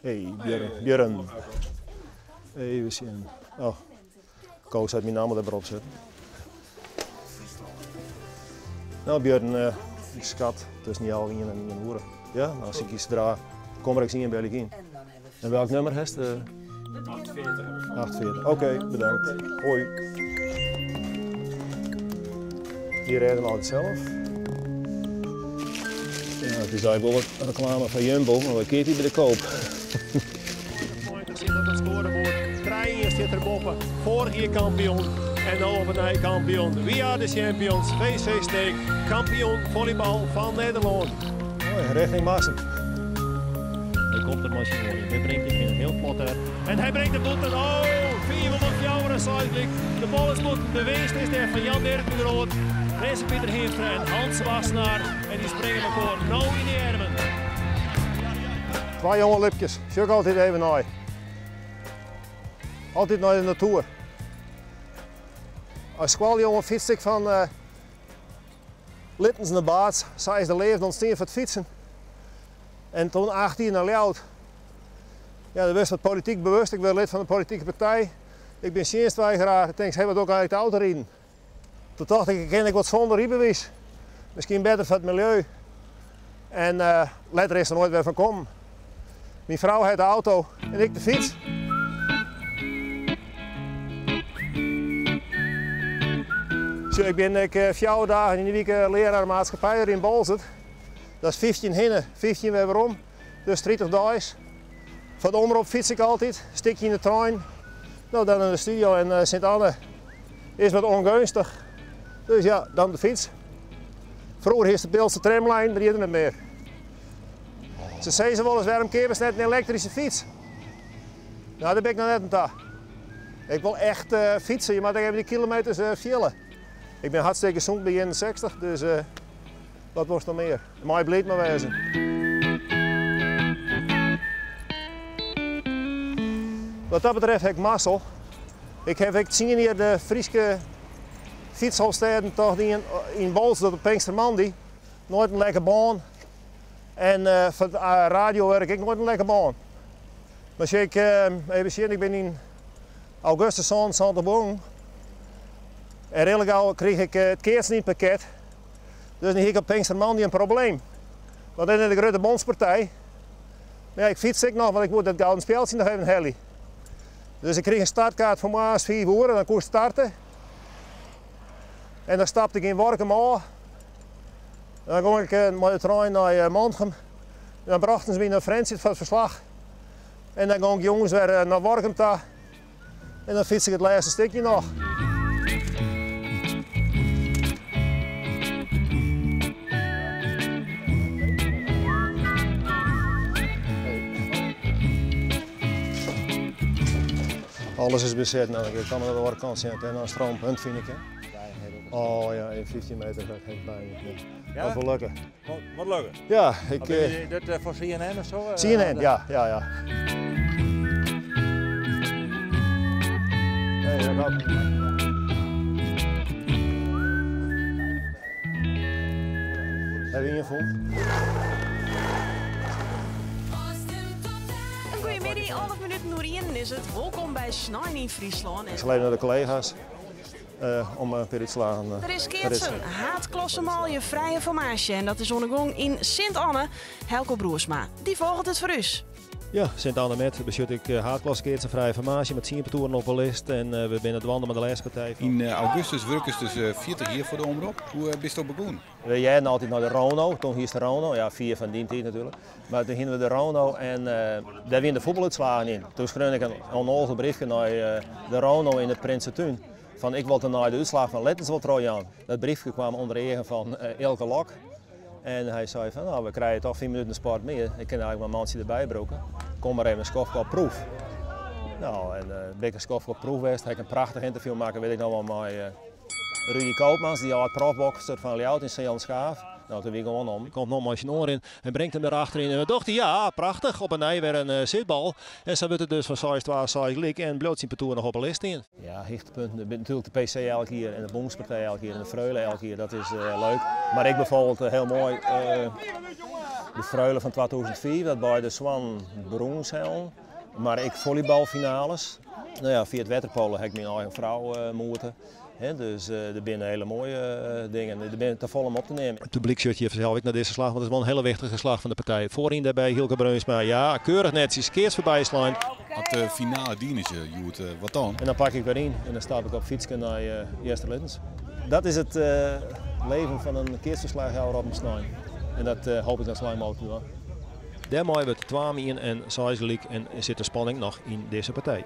Hey, Björn. Even zien. Oh, Koos had mijn naam erop zetten. Nou, Björn, ik schat, het is niet al in en horen. Ja, als ik iets draai, kom er eens in bij in. En welk nummer heeft het? 48. 48. Oké, bedankt. Hoi. Die rijden altijd zelf. Ja, het is eigenlijk wel een reclame van Jumbo, maar we keert die bij de koop. Op het scorebord. Kraaien zit er boven. Vorig jaar kampioen en nu op een kampioen. We are the champions. VC Steek, kampioen volleybal van Nederland. Mooi, richting Maassen. Hij komt er machine in. Hij brengt hem in een heel plot uit. En hij brengt de boeten. Oh, 400 jouwer cycling. De bal is goed. De weest is daar van Jan Dirk de Groot. Rens Pieter Heemstra en Hans Wassenaar. En die springen elkaar nou in de armen. Twee jonge lipjes. Zoek altijd even naar. Altijd naar de natuur. Als squaljongen fiets ik van Littens naar Baats. Zij is de leven ontstaan voor het fietsen. En toen 18 naar Ljout. Ja, dat was wat politiek bewust. Ik ben lid van een politieke partij. Ik ben dienstweigeraar. Ik denk, hij wil ook eigenlijk de auto rijden. Toen dacht ik ken ik wat zonder rijbewijs. Misschien beter voor het milieu. En later is er nooit weer van komen. Mijn vrouw heeft de auto en ik de fiets. Zo, ik ben 4 dagen in de week leraar maatschappij in Bolzert. Dat is 15 hinnen, 15 weer om. Dus 30 dagen. Van de omroep fiets ik altijd, stikje in de trein. Nou, dan in de studio en Sint-Anne is wat ongunstig. Dus ja, dan de fiets. Vroeger is de Beeldse tramlijn, maar die is er niet meer. Ze zeggen wel eens, waarom keer net een elektrische fiets? Nou, daar ben ik nog net aan toe. Ik wil echt fietsen, je moet even die kilometers villen. Ik ben hartstikke gezond bij 61, dus wat wordt er meer? Maar blijft maar wezen. Wat dat betreft heb ik mazzel. Ik zie hier de Friese fietshalsteden toch die in Bolzert op Pinkstermandi. Nooit een lekker baan. En voor de radio werk ik nooit een lekker baan. Maar als ik even zien, ik ben in augustus aan Santerboom. En redelijk al kreeg ik het keersnietpakket. Dus nu heb ik op Pinkstermandi een probleem. Want dan is de grote bondspartij. Maar ja, ik fiets ik nog, want ik moet dat gouden speeltje nog even hellen. Dus ik kreeg een startkaart voor mij 5 uur en dan kon ik starten. En dan stapte ik in Workum aan. Dan ging ik met de trein naar Mantrum. En dan brachten ze me naar Frans voor het verslag. En dan ging ik jongens weer naar Workum toe. En dan fiets ik het laatste stukje nog. Alles is bezet, nou, ik kan aan de andere kant zien en een stroompunt vind ik. Hè. Oh ja, 15 meter dat heeft bij me. Ja? Dat wil lukken. Wat lukken? Ja, ik... Dit voor CNN of zo? CNN, ja. Hey, dat gaat. Heb je ingevoeld? Goedemiddag, 11 minuten door 1 is het. Welkom bij Snijn in Friesland. Ik zal even naar de collega's om een periode te slaan. Er is Keertsen, haatklassemaal je vrije formatie. En dat is ondergang in Sint-Anne. Helco Broersma, die volgt het voor u. Ja, Sint-Anne met beschut ik haatklasse vrije formatie met 10 toeren op een list. En we zijn het wandelen met de leespartij. In augustus werken ze dus 40 jaar voor de omroep. Hoe bist je begonnen? We gingen altijd naar de Rono, toen hier is de Rono, ja 4 van die tijd natuurlijk. Maar toen gingen we de Rono en daar werden de voetbaluitslagen in. Toen schreef ik een onnozel briefje naar de Rono in het Prinsentuin. Van ik wilde naar de uitslag van Littens wat aan. Dat briefje kwam onder egen van Elke Lok. En hij zei van nou we krijgen toch 4 minuten sport meer. Ik kan eigenlijk mijn mansje erbij broken. Kom maar even een skofkop proef. Nou en ben ik een skofkop proef geweest. Heb ik een prachtig interview maken weet ik nog wel met Rudy Koopmans, die al het profbokser van Ljout in Zeeland-Schaaf. Nou, toen wie gewoon om. Komt nog maar een oor in en brengt hem erachterin. En we dachten, ja, prachtig. Op een nij weer een zitbal. En zo wordt het dus van 6-12 gelijk en bloot zijn partour nog op een list in. Ja, hoogtepunten. Natuurlijk de PC elke keer en de Bondspartij elke keer en de Freule elke keer. Dat is leuk. Maar ik bijvoorbeeld heel mooi. de Freule van 2004, dat bij de Swan Broenshelm. Maar ik volleybalfinales. Nou ja, via het waterpolo heb ik mijn eigen vrouw moeten. Dus er zijn hele mooie dingen. Er ben te vol om op te nemen. Het publiekshirtje zelf ik naar deze slag, want het is wel een hele wichtige slag van de partij. Voorin daarbij Hielke Bruinsma, ja, keurig netjes, keers voorbij slaan. Had de finale dienstje, Joet, wat dan? En dan pak ik weer in en dan stap ik op fietsje naar Jester Littens. Dat is het leven van een keersverslaghouder op een snij. En dat hoop ik dat zo lang mogelijk te doen. Daarmee wordt 2 en 6 en zit de spanning nog in deze partij.